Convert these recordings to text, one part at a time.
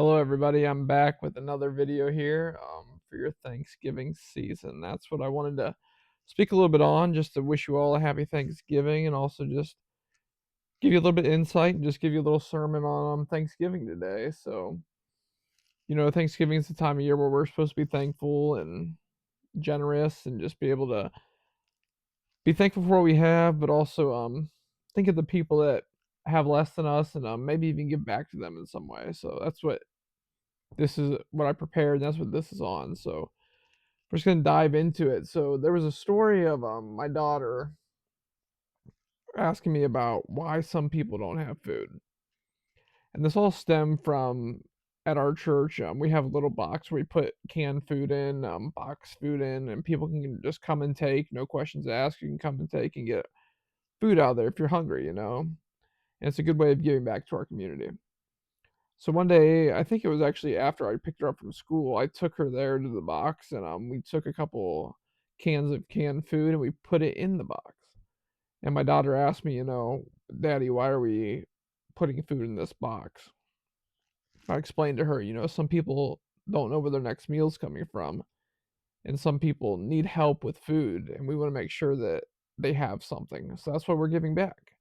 Hello, everybody. I'm back with another video here for your Thanksgiving season. That's what I wanted to speak a little bit on, just to wish you all a happy Thanksgiving and also just give you a little bit of insight and just give you a little sermon on Thanksgiving today. Thanksgiving is the time of year where we're supposed to be thankful and generous and just be able to be thankful for what we have, but also think of the people that have less than us and maybe even give back to them in some way. So that's what this is what I prepared. And that's what this is on. So we're just gonna dive into it. So there was a story of my daughter asking me about why some people don't have food, and this all stemmed from at our church. We have a little box where we put canned food in, box food in, and people can just come and take, no questions asked. You can come and take and get food out there if you're hungry. And it's a good way of giving back to our community. So one day, I think it was actually after I picked her up from school, I took her there to the box and we took a couple cans of canned food and we put it in the box. And my daughter asked me, Daddy, why are we putting food in this box? I explained to her, some people don't know where their next meal's coming from, and some people need help with food, and we want to make sure that they have something. So that's why we're giving back.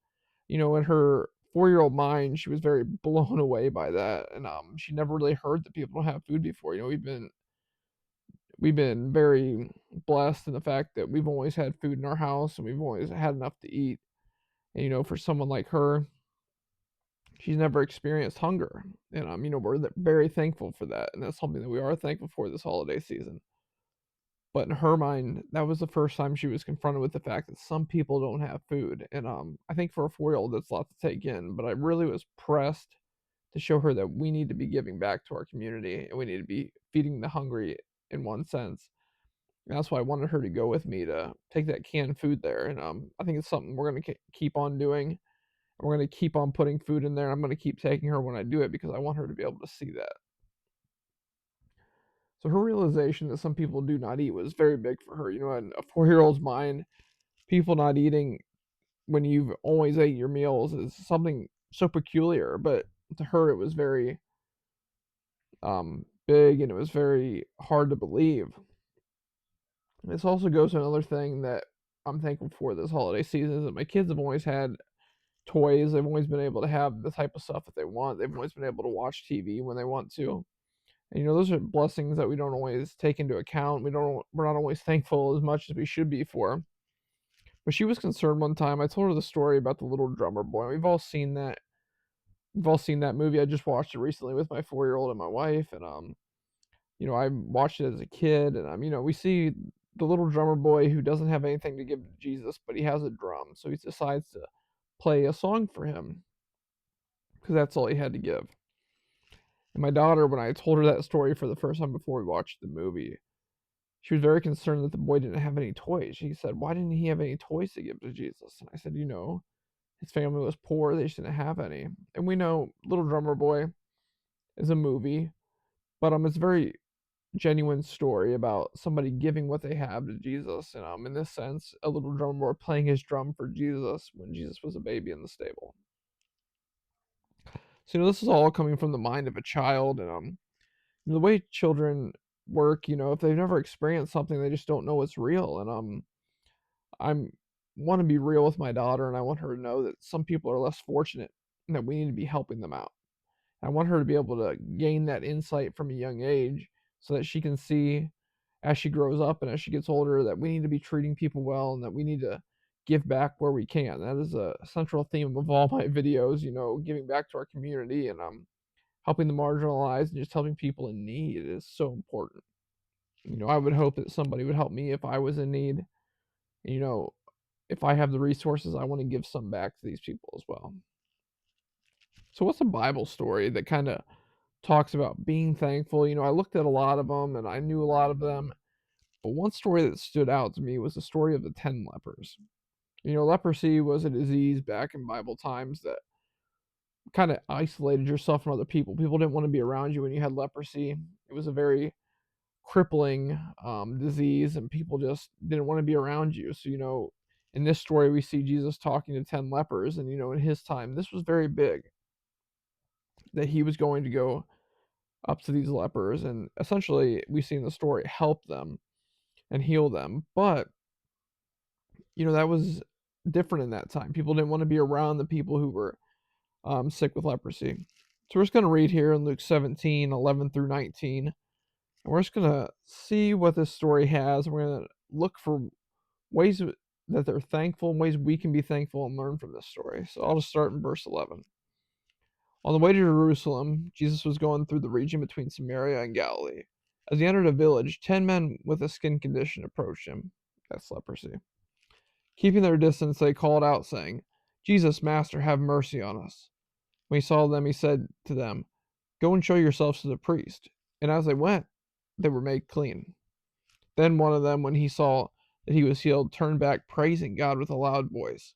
In her 4-year-old mind, she was very blown away by that, and she never really heard that people don't have food before. We've been very blessed in the fact that we've always had food in our house and we've always had enough to eat. And for someone like her, she's never experienced hunger, and we're very thankful for that, and that's something that we are thankful for this holiday season. But in her mind, that was the first time she was confronted with the fact that some people don't have food, and I think for a 4-year-old, that's a lot to take in. But I really was pressed to show her that we need to be giving back to our community and we need to be feeding the hungry in one sense. And that's why I wanted her to go with me to take that canned food there, and I think it's something we're gonna keep on doing. We're gonna keep on putting food in there. I'm gonna keep taking her when I do it because I want her to be able to see that. So her realization that some people do not eat was very big for her. In a 4-year-old's mind, people not eating when you've always ate your meals is something so peculiar. But to her, it was very big and it was very hard to believe. This also goes to another thing that I'm thankful for this holiday season is that my kids have always had toys. They've always been able to have the type of stuff that they want. They've always been able to watch TV when they want to. And those are blessings that we don't always take into account. We're not always thankful as much as we should be for. But she was concerned one time. I told her the story about the little drummer boy. We've all seen that. We've all seen that movie. I just watched it recently with my 4-year-old and my wife, and I watched it as a kid, and we see the little drummer boy who doesn't have anything to give to Jesus, but he has a drum, so he decides to play a song for him because that's all he had to give. And my daughter, when I told her that story for the first time before we watched the movie, she was very concerned that the boy didn't have any toys. She said, "Why didn't he have any toys to give to Jesus?" And I said, his family was poor. They just didn't have any. And we know Little Drummer Boy is a movie, but it's a very genuine story about somebody giving what they have to Jesus. And in this sense, a little drummer boy playing his drum for Jesus when Jesus was a baby in the stable. So this is all coming from the mind of a child, and the way children work. If they've never experienced something, they just don't know it's real. And I'm want to be real with my daughter, and I want her to know that some people are less fortunate and that we need to be helping them out. I want her to be able to gain that insight from a young age so that she can see as she grows up and as she gets older that we need to be treating people well and that we need to give back where we can. That is a central theme of all my videos, giving back to our community and helping the marginalized and just helping people in need is so important. I would hope that somebody would help me if I was in need. You know, if I have the resources, I want to give some back to these people as well. So, what's a Bible story that kind of talks about being thankful? I looked at a lot of them and I knew a lot of them, but one story that stood out to me was the story of the 10 lepers. Leprosy was a disease back in Bible times that kind of isolated yourself from other people. People didn't want to be around you when you had leprosy. It was a very crippling disease, and people just didn't want to be around you. So, in this story, we see Jesus talking to 10 lepers, and, in his time, this was very big that he was going to go up to these lepers, and essentially we see in the story help them and heal them. But that was different in that time. People didn't want to be around the people who were sick with leprosy. So we're just going to read here in Luke 17:11 through 19. And we're just going to see what this story has. We're going to look for ways that they're thankful and ways we can be thankful and learn from this story. So I'll just start in verse 11. On the way to Jerusalem, Jesus was going through the region between Samaria and Galilee. As he entered a village, 10 men with a skin condition approached him. That's leprosy. Keeping their distance, they called out, saying, Jesus, Master, have mercy on us. When he saw them, he said to them, Go and show yourselves to the priest. And as they went, they were made clean. Then one of them, when he saw that he was healed, turned back, praising God with a loud voice.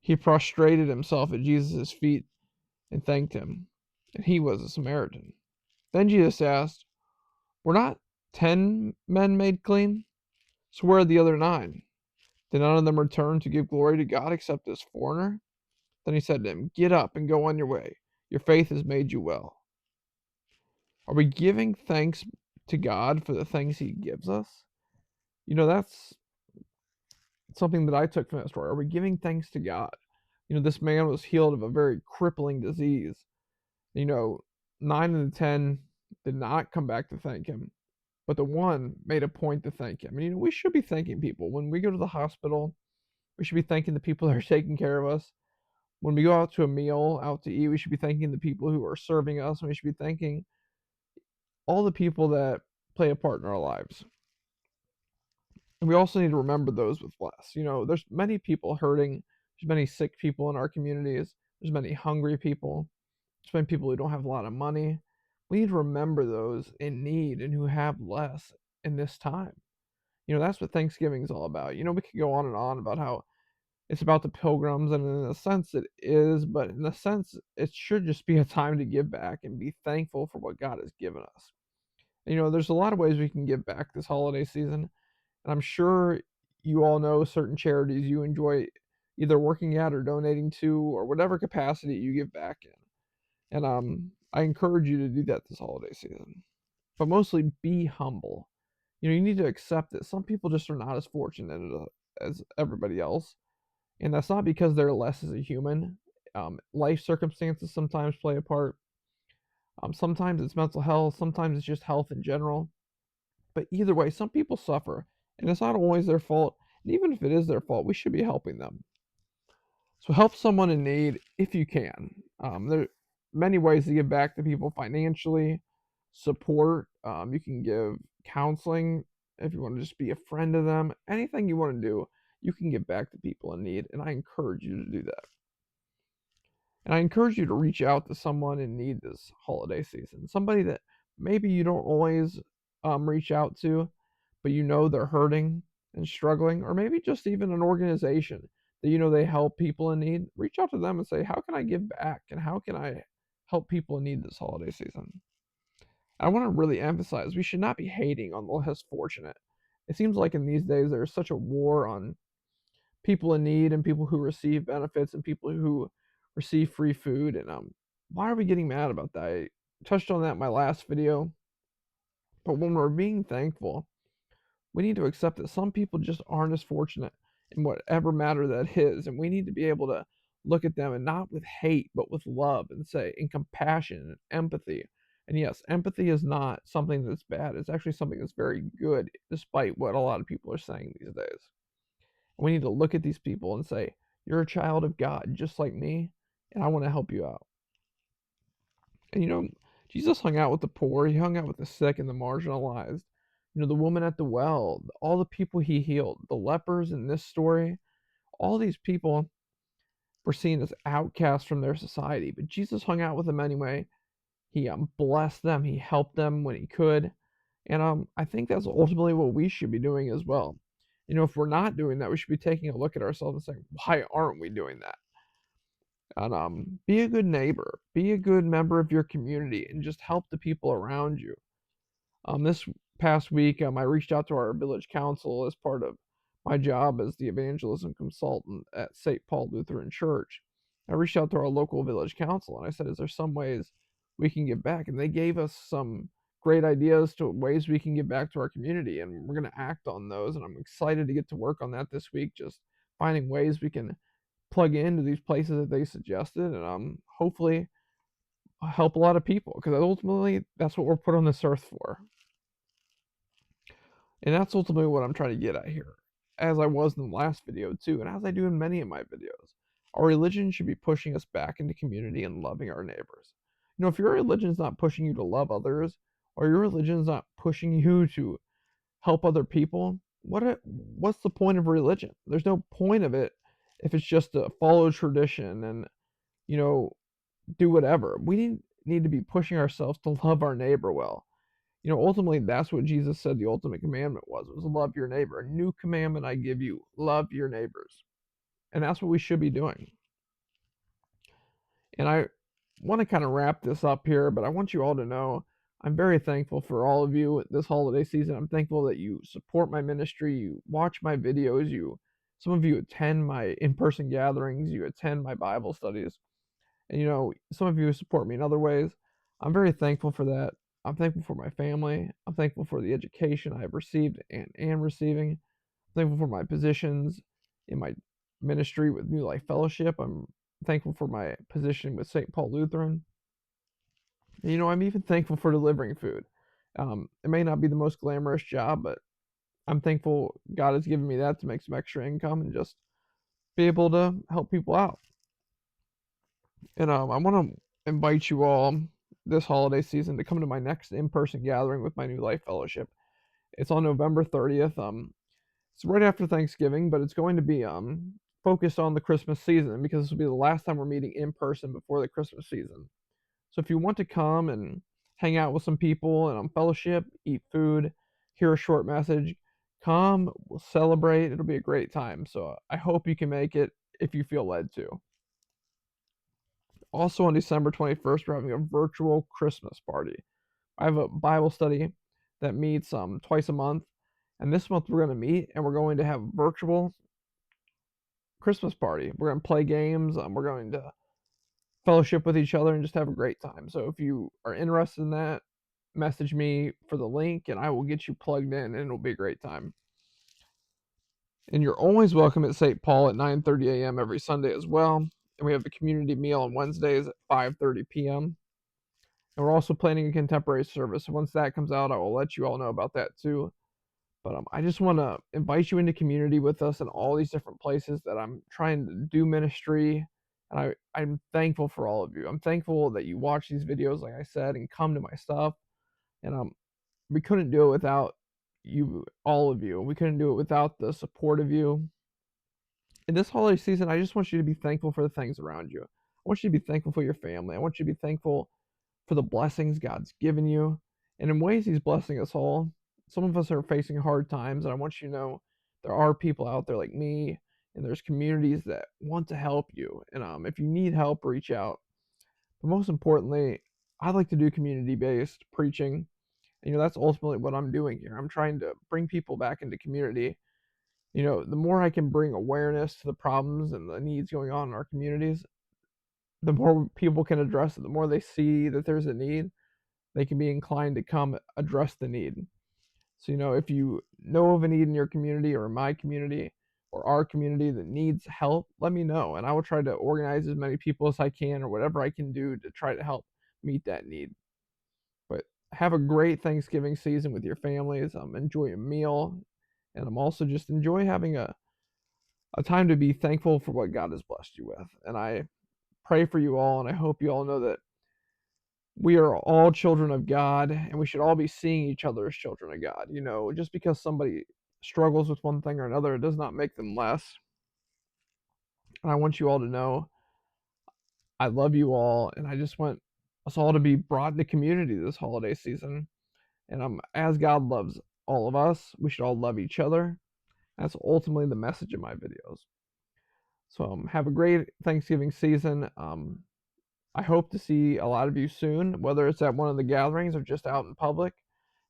He prostrated himself at Jesus' feet and thanked him. And he was a Samaritan. Then Jesus asked, Were not 10 men made clean? So where are the other 9? Did none of them return to give glory to God except this foreigner? Then he said to him, Get up and go on your way. Your faith has made you well. Are we giving thanks to God for the things he gives us? That's something that I took from that story. Are we giving thanks to God? This man was healed of a very crippling disease. You know, 9 of the 10 did not come back to thank him, but the one made a point to thank him. And we should be thanking people. When we go to the hospital, we should be thanking the people that are taking care of us. When we go out to a meal, out to eat, we should be thanking the people who are serving us, and we should be thanking all the people that play a part in our lives. And we also need to remember those with less. There's many people hurting. There's many sick people in our communities. There's many hungry people. There's many people who don't have a lot of money. We need to remember those in need and who have less in this time. That's what Thanksgiving is all about. We could go on and on about how it's about the pilgrims, and in a sense it is, but in a sense it should just be a time to give back and be thankful for what God has given us. There's a lot of ways we can give back this holiday season, and I'm sure you all know certain charities you enjoy either working at or donating to, or whatever capacity you give back in. And I encourage you to do that this holiday season. But mostly be humble. You need to accept that some people just are not as fortunate as everybody else. And that's not because they're less as a human. Life circumstances sometimes play a part. Sometimes it's mental health, sometimes it's just health in general. But either way, some people suffer, and it's not always their fault. And even if it is their fault, we should be helping them. So help someone in need if you can. There are many ways to give back to people financially, support. You can give counseling if you want to just be a friend to them. Anything you want to do, you can give back to people in need, and I encourage you to do that. And I encourage you to reach out to someone in need this holiday season. Somebody that maybe you don't always reach out to, but they're hurting and struggling, or maybe just even an organization that they help people in need. Reach out to them and say, how can I give back, and how can I help people in need this holiday season? I want to really emphasize we should not be hating on the less fortunate. It seems like in these days there's such a war on people in need and people who receive benefits and people who receive free food. And why are we getting mad about that? I touched on that in my last video. But when we're being thankful, we need to accept that some people just aren't as fortunate in whatever matter that is, and we need to be able to look at them, and not with hate but with love, and say, in compassion and empathy. And yes, empathy is not something that's bad. It's actually something that's very good, despite what a lot of people are saying these days. We need to look at these people and say, you're a child of God just like me, and I want to help you out. And Jesus hung out with the poor, he hung out with the sick and the marginalized. The woman at the well, all the people he healed, the lepers in this story, all these people were seen as outcasts from their society, but Jesus hung out with them anyway. He blessed them, he helped them when he could. And I think that's ultimately what we should be doing as well. If we're not doing that, we should be taking a look at ourselves and saying, why aren't we doing that? And be a good neighbor, be a good member of your community, and just help the people around you. This past week, I reached out to our village council as part of my job as the evangelism consultant at St. Paul Lutheran Church. I reached out to our local village council and I said, is there some ways we can give back. And they gave us some great ideas to ways we can give back to our community, and we're going to act on those. And I'm excited to get to work on that this week, just finding ways we can plug into these places that they suggested, and hopefully help a lot of people, because ultimately that's what we're put on this earth for. And that's ultimately what I'm trying to get at here, as I was in the last video too, and as I do in many of my videos. Our religion should be pushing us back into community and loving our neighbors. If your religion's not pushing you to love others, or your religion's not pushing you to help other people, what's the point of religion? There's no point of it if it's just to follow tradition and, you know, do whatever. We need to be pushing ourselves to love our neighbor well. Ultimately, that's what Jesus said the ultimate commandment was love your neighbor. A new commandment I give you, love your neighbors. And that's what we should be doing. And I want to kind of wrap this up here, but I want you all to know I'm very thankful for all of you this holiday season. I'm thankful that you support my ministry, you watch my videos, some of you attend my in-person gatherings, you attend my Bible studies. And some of you support me in other ways. I'm very thankful for that. I'm thankful for my family. I'm thankful for the education I've received and am receiving. I'm thankful for my positions in my ministry with New Life Fellowship. I'm thankful for my position with St. Paul Lutheran. And, I'm even thankful for delivering food. It may not be the most glamorous job, but I'm thankful God has given me that to make some extra income and just be able to help people out. And I want to invite you all this holiday season to come to my next in-person gathering with my New Life Fellowship. It's on November 30th. It's right after Thanksgiving, but it's going to be focused on the Christmas season, because this will be the last time we're meeting in person before the Christmas season. So if you want to come and hang out with some people and fellowship, eat food, hear a short message, come, we'll celebrate. It'll be a great time. So I hope you can make it if you feel led to. Also on December 21st, we're having a virtual Christmas party. I have a Bible study that meets twice a month, and this month we're going to meet and we're going to have a virtual Christmas party. We're going to play games. We're going to fellowship with each other and just have a great time. So if you are interested in that, message me for the link and I will get you plugged in, and it'll be a great time. And you're always welcome at St. Paul at 9:30 a.m. every Sunday as well. And we have a community meal on Wednesdays at 5:30 p.m. And we're also planning a contemporary service. So once that comes out, I will let you all know about that too. But I just want to invite you into community with us in all these different places that I'm trying to do ministry. And I'm thankful for all of you. I'm thankful that you watch these videos, like I said, and come to my stuff. And we couldn't do it without you, all of you. We couldn't do it without the support of you. In this holiday season, I just want you to be thankful for the things around you. I want you to be thankful for your family. I want you to be thankful for the blessings God's given you. And in ways, He's blessing us all. Some of us are facing hard times, and I want you to know there are people out there like me, and there's communities that want to help you. And if you need help, reach out. But most importantly, I like to do community-based preaching. And that's ultimately what I'm doing here. I'm trying to bring people back into community. The more I can bring awareness to the problems and the needs going on in our communities, the more people can address it. The more they see that there's a need, they can be inclined to come address the need. So, if you know of a need in your community or my community or our community that needs help, let me know. And I will try to organize as many people as I can or whatever I can do to try to help meet that need. But have a great Thanksgiving season with your families. Enjoy a meal. And I'm also just enjoy having a time to be thankful for what God has blessed you with. And I pray for you all, and I hope you all know that we are all children of God, and we should all be seeing each other as children of God. Just because somebody struggles with one thing or another, it does not make them less. And I want you all to know I love you all, and I just want us all to be brought into community this holiday season. And as God loves all of us, we should all love each other. That's ultimately the message of my videos. So have a great Thanksgiving season. I hope to see a lot of you soon, whether it's at one of the gatherings or just out in public.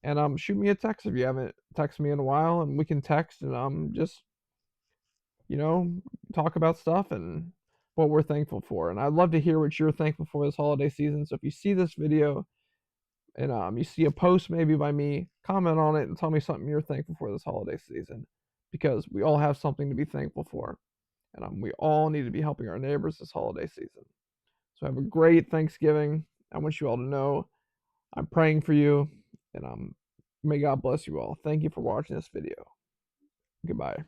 And shoot me a text if you haven't texted me in a while, and we can text and just talk about stuff and what we're thankful for. And I'd love to hear what you're thankful for this holiday season. So if you see this video and you see a post maybe by me, comment on it and tell me something you're thankful for this holiday season, because we all have something to be thankful for. And we all need to be helping our neighbors this holiday season. So have a great Thanksgiving. I want you all to know I'm praying for you, and may God bless you all. Thank you for watching this video. Goodbye.